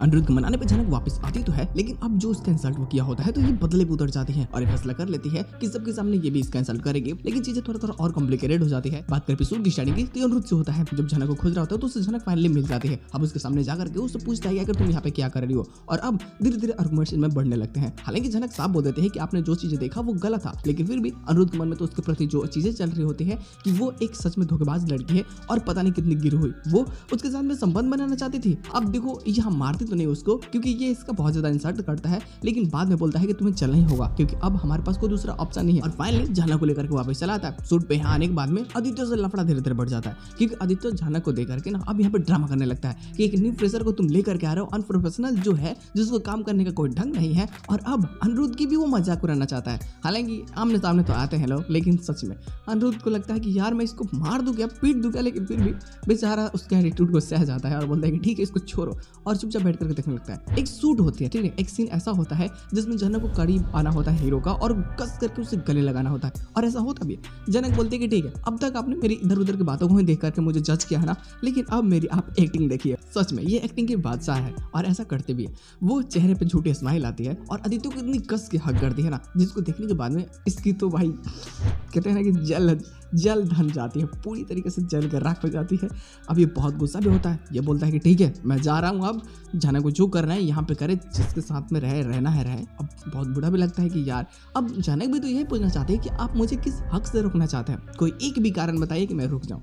अनिरुद्ध को मनाने पे जनक वापस आती तो है, लेकिन अब जो उसका इंसल्ट वो किया होता है तो ये बदले पे उतर जाती है और ये फैसला कर लेती है कि सबके सामने ये भी इसका इंसल्ट करेगी। लेकिन चीजें थोड़ा और कॉम्प्लिकेटेड हो जाती है। बात कर एपिसोड की स्टार्टिंग की तो अनिरुद्ध से होता है, जब जनक को खोज रहा होता है तो उसे जनक फाइनली मिल जाती है। अब उसके सामने जाकर के उससे पूछता है कि तुम यहाँ पे क्या कर रही हो, और अब धीरे धीरे आर्गुमेंट्स में बढ़ने लगते हैं। हालांकि जनक साफ बोल देते हैं कि आपने जो चीजें देखा वो गलत था, लेकिन फिर भी अनिरुद्ध के मन में तो उसके प्रति जो चीजें चल रही होती है कि वो एक सच में धोखेबाज लड़की है और पता नहीं कितनी गिरी हुई, वो उसके साथ में संबंध बनाना चाहती थी। अब देखो यहाँ मारती तो नहीं उसको क्योंकि ये इसका बहुत ज्यादा इंसल्ट करता है, लेकिन बाद में बोलता है कि तुम्हें चलना ही होगा क्योंकि अब हमारे पास कोई दूसरा ऑप्शन नहीं है। और फाइनली झाना को लेकर के वापस चला आता है। सूट पे यहाँ आने के बाद में आदित्य से लफड़ा धीरे धीरे बढ़ जाता है क्योंकि आदित्य झाना को देकर के ना अब यहाँ पे ड्रामा करने लगता है कि एक न्यू फ्रेशर को तुम लेकर के आ रहे हो, अनप्रोफेशनल जो है जिसको काम करने का कोई ढंग नहीं है, और अब अनिरुद्ध की भी वो मजाक उड़ाना चाहता है। हालांकि आमने सामने तो आते हैं लोग, लेकिन सच में अनिरुद्ध को लगता है कि यार मैं इसको मार दूं क्या, पीट दूं क्या, लेकिन फिर भी बेचारा उसके एटीट्यूड को सह जाता है और बोलता है कि ठीक है इसको छोड़ो, और चुपचाप बैठ करके देखने लगता है। एक शूट होती है, ठीक है, एक सीन ऐसा होता है जिसमें जनक को करीब आना होता है हीरो का और कस करके उसे गले लगाना होता है, और ऐसा होता भी है। जनक बोलते हैं कि ठीक है अब तक आपने मेरी इधर उधर की बातों को ही देख करके मुझे जज किया है ना, लेकिन अब मेरी आप एक्टिंग देखिए। सच में ये एक्टिंग की बादशाह है और ऐसा करते भी है। वो चेहरे पे झूठी स्माइल आती है और आदित्य को इतनी कस के हक करती है ना, जिसको देखने के बाद में इसकी तो भाई कहते हैं ना कि जल धन जाती है, पूरी तरीके से जल कर राख हो जाती है। अब ये बहुत गुस्सा भी होता है, ये बोलता है कि ठीक है मैं जा रहा हूँ, अब जाना को जो करना है यहाँ पे करे, जिसके साथ में रहना है रहे। अब बहुत बुरा भी लगता है कि यार अब जनक भी तो यही पूछना चाहते हैं कि आप मुझे किस हक से रोकना चाहते हैं, कोई एक भी कारण बताइए कि मैं रुक जाऊँ,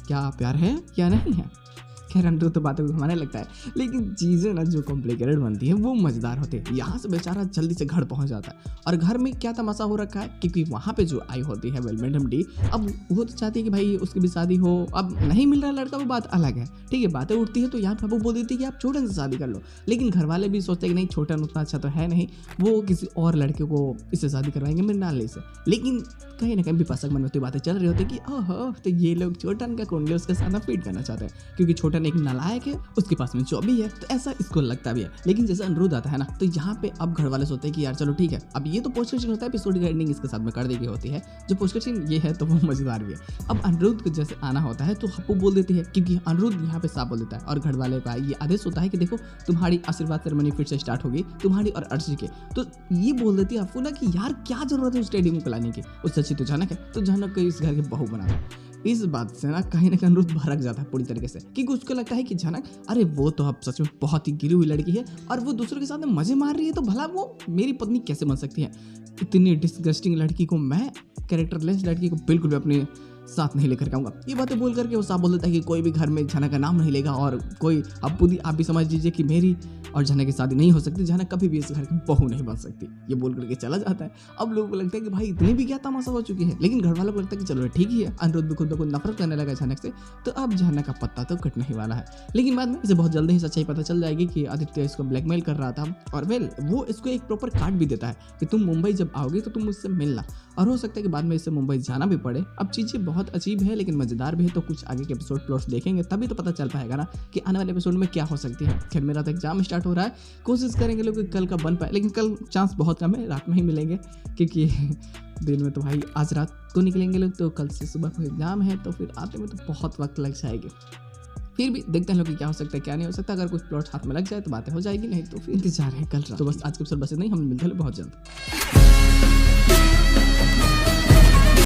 क्या प्यार है या नहीं है। खैर अनिरुद्ध तो बातों को घुमाने लगता है, लेकिन चीज़ें ना जो कॉम्प्लिकेटेड बनती है वो मजेदार होती है। यहाँ से बेचारा जल्दी से घर पहुँच जाता है, और घर में क्या तमाशा हो रखा है क्योंकि वहाँ पे जो आई होती है वेल मैडम डी, अब वो तो चाहती है कि भाई उसकी भी शादी हो। अब नहीं मिल रहा लड़का वो बात अलग है, ठीक है, बातें उठती है तो यहाँ पे वो बोल देती है कि आप छोटन से शादी कर लो, लेकिन घर वाले भी सोचते हैं कि नहीं छोटन उतना अच्छा तो है नहीं, वो किसी और लड़के को इससे शादी करवाएंगे मृणाली से। लेकिन कहीं ना कहीं भी पासक मन में बातें चल रही होती है कि ओहो तो ये लोग छोटन का कुंडली उसके साथ फीट करना चाहते हैं क्योंकि छोटन एक नालायक है, उसके पास में जो भी है, तो ऐसा इसको लगता भी है। लेकिन जैसे अनिरुद्ध आता है ना तो यहाँ पे अब घर वाले सोचते हैं कि यार चलो ठीक है, अब ये तो पोस्ट सीन होता है, एपिसोड की एंडिंग इसके साथ में कर दी गई होती है। जो पोस्ट सीन ये है तो वो मजेदार भी है। अब अनिरुद्ध को जैसे आना होता है तो हप्पू बोल देती है क्योंकि अनिरुद्ध यहाँ पे साफ बोल देता है, और घर वाले का ये आदेश होता है कि देखो तुम्हारी आशीर्वाद सेरेमनी फिर से स्टार्ट होगी, तुम्हारी और अर्शी के। तो ये बोल देती है हप्पू ना कि यार क्या जरूरत है उस स्टेडियम को लाने की, उससे अच्छी तो जनक है, तो जनक को इस घर के बहू बना दो। इस बात से ना कहीं ना कहीं अनिरुद्ध भड़क जाता है पूरी तरीके से क्योंकि उसको लगता है कि जनक अरे वो तो अब सच में बहुत ही गिरी हुई लड़की है और वो दूसरों के साथ में मजे मार रही है, तो भला वो मेरी पत्नी कैसे बन सकती है। इतनी डिस्गस्टिंग लड़की को मैं, कैरेक्टरलेस लड़की को बिल्कुल भी अपने साथ नहीं लेकर के आऊंगा। ये बातें बोल करके वो साफ बोल देता है कि कोई भी घर में जनक का नाम नहीं लेगा, और कोई आप भी समझ लीजिए कि मेरी और जनक की शादी नहीं हो सकती, जनक कभी भी इस घर की बहू नहीं बन सकती। ये बोल करके चला जाता है। अब लोगों को लगता है कि भाई इतनी भी क्या तमाशा हो चुकी है, लेकिन घर वालों को लगता है कि चलो ठीक ही है। अनिरुद्ध भी खुद ब खुद नफरत करने लगा जनक से, तो अब जनक का पत्ता तो कटने ही वाला है। लेकिन बाद में इसे बहुत जल्दी ही सच्चाई पता चल जाएगी कि आदित्य इसको ब्लैकमेल कर रहा था, और वो इसको एक प्रॉपर कार्ड भी देता है कि तुम मुंबई जब आओगे तो तुम मुझसे मिलना, और हो सकता है कि बाद में इसे मुंबई जाना भी पड़े। अब चीज़ें बहुत अजीब है लेकिन मजेदार भी है, तो कुछ आगे के एपिसोड प्लॉट्स देखेंगे तभी तो पता चल पाएगा ना कि आने वाले एपिसोड में क्या हो सकती है। खैर मेरा तो एग्जाम स्टार्ट हो रहा है, कोशिश करेंगे लोग कल का बन पाए, लेकिन कल चांस बहुत कम है, रात में ही मिलेंगे क्योंकि दिन में तो भाई आज रात को निकलेंगे लोग, तो कल से सुबह को एग्जाम है, तो फिर आते में तो बहुत वक्त लग जाएगी। फिर भी देखते हैं लोग कि क्या हो सकता है क्या नहीं हो सकता। अगर कुछ प्लॉट हाथ में लग जाए तो बातें हो जाएगी, नहीं तो फिर इंतजार है कल रात। तो बस आज के एपिसोड बस इतना ही, हम मिलते हैं बहुत जल्द।